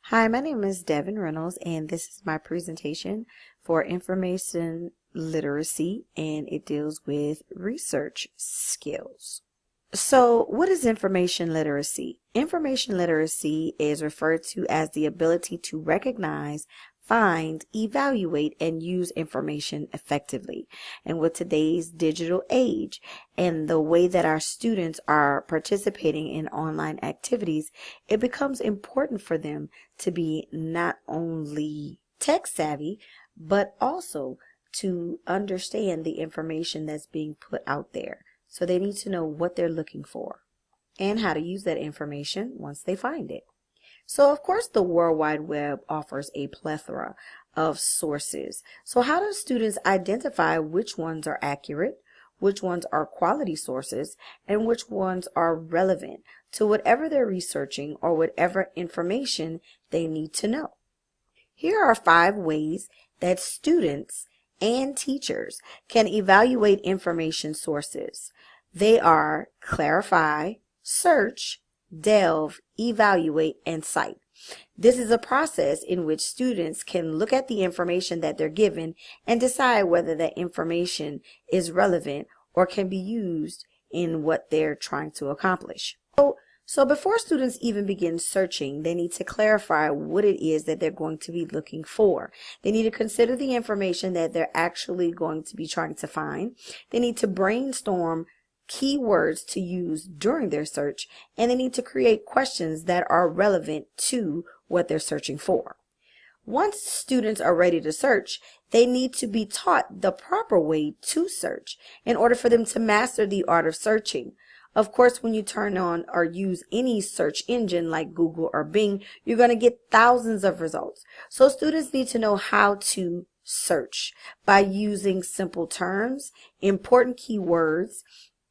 Hi, my name is Devin Reynolds, and this is my presentation for information literacy, and it deals with research skills. So, what is information literacy? Information literacy is referred to as the ability to recognize, find, evaluate, and use information effectively. And with today's digital age and the way that our students are participating in online activities, it becomes important for them to be not only tech savvy, but also to understand the information that's being put out there. So they need to know what they're looking for and how to use that information once they find it. So of course the World Wide Web offers a plethora of sources. So how do students identify which ones are accurate, which ones are quality sources, and which ones are relevant to whatever they're researching or whatever information they need to know? Here are 5 ways that students and teachers can evaluate information sources. They are clarify, search, delve, evaluate, and cite. This is a process in which students can look at the information that they're given and decide whether that information is relevant or can be used in what they're trying to accomplish. So before students even begin searching, they need to clarify what it is that they're going to be looking for. They need to consider the information that they're actually going to be trying to find. They need to brainstorm keywords to use during their search, and they need to create questions that are relevant to what they're searching for. Once students are ready to search, they need to be taught the proper way to search in order for them to master the art of searching. Of course, when you turn on or use any search engine like Google or Bing, you're going to get thousands of results. So students need to know how to search by using simple terms, important keywords,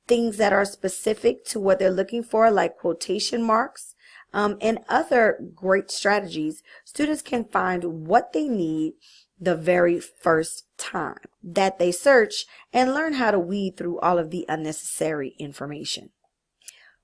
things that are specific to what they're looking for, like quotation marks, and other great strategies. Students can find what they need the very first time that they search and learn how to weed through all of the unnecessary information.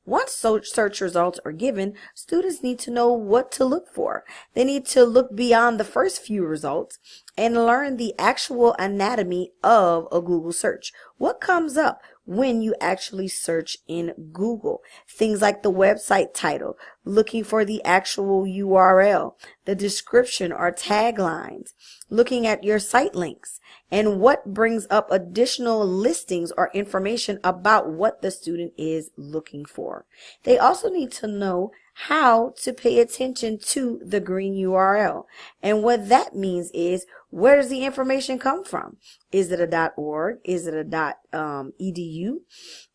Once search results are given, students need to know what to look for. They need to look beyond the first few results and learn the actual anatomy of a Google search. What comes up when you actually search in Google? Things like the website title, looking for the actual URL, the description or taglines, looking at your site links, and what brings up additional listings or information about what the student is looking for. They also need to know how to pay attention to the green URL. And what that means is, where does the information come from? Is it a .org? Is it a .edu?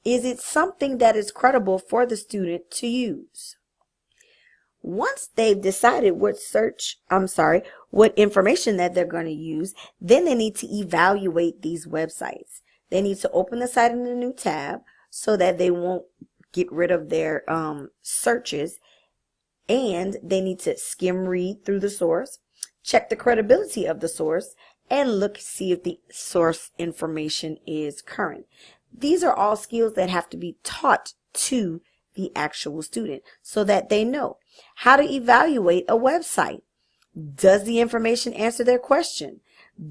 Is it something that is credible for the student to use? Once they've decided what information that they're going to use, then they need to evaluate these websites. They need to open the site in a new tab so that they won't get rid of their searches, and they need to skim read through the source, check the credibility of the source, and see if the source information is current. These are all skills that have to be taught to the actual student so that they know how to evaluate a website. Does the information answer their question?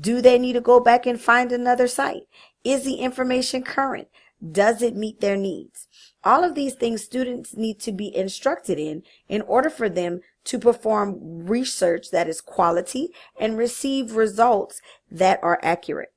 Do they need to go back and find another site? Is the information current? Does it meet their needs? All of these things students need to be instructed in order for them to perform research that is quality and receive results that are accurate.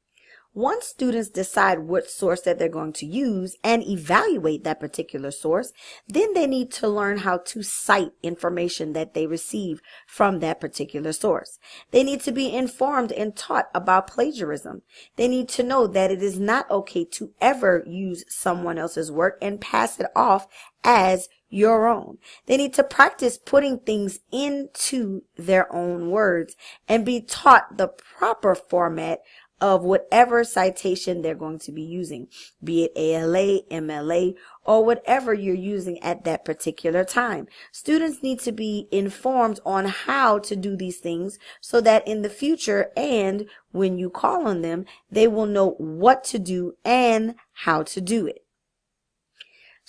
Once students decide what source that they're going to use and evaluate that particular source, then they need to learn how to cite information that they receive from that particular source. They need to be informed and taught about plagiarism. They need to know that it is not okay to ever use someone else's work and pass it off as your own. They need to practice putting things into their own words and be taught the proper format of whatever citation they're going to be using, be it ALA, MLA, or whatever you're using at that particular time. Students need to be informed on how to do these things so that in the future and when you call on them, they will know what to do and how to do it.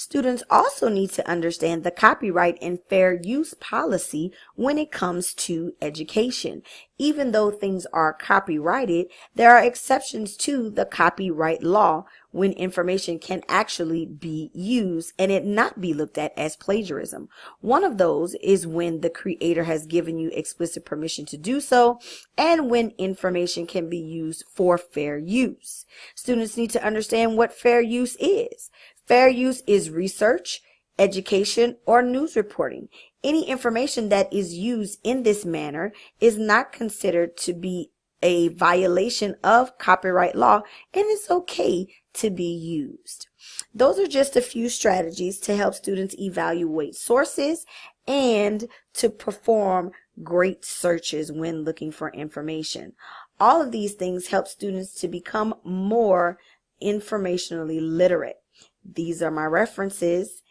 Students also need to understand the copyright and fair use policy when it comes to education. Even though things are copyrighted, there are exceptions to the copyright law when information can actually be used and it not be looked at as plagiarism. One of those is when the creator has given you explicit permission to do so, and when information can be used for fair use. Students need to understand what fair use is. Fair use is research, education, or news reporting. Any information that is used in this manner is not considered to be a violation of copyright law, and it's okay to be used. Those are just a few strategies to help students evaluate sources and to perform great searches when looking for information. All of these things help students to become more informationally literate. These are my references.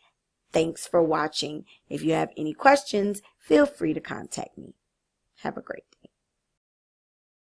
Thanks for watching. If you have any questions, feel free to contact me. Have a great day.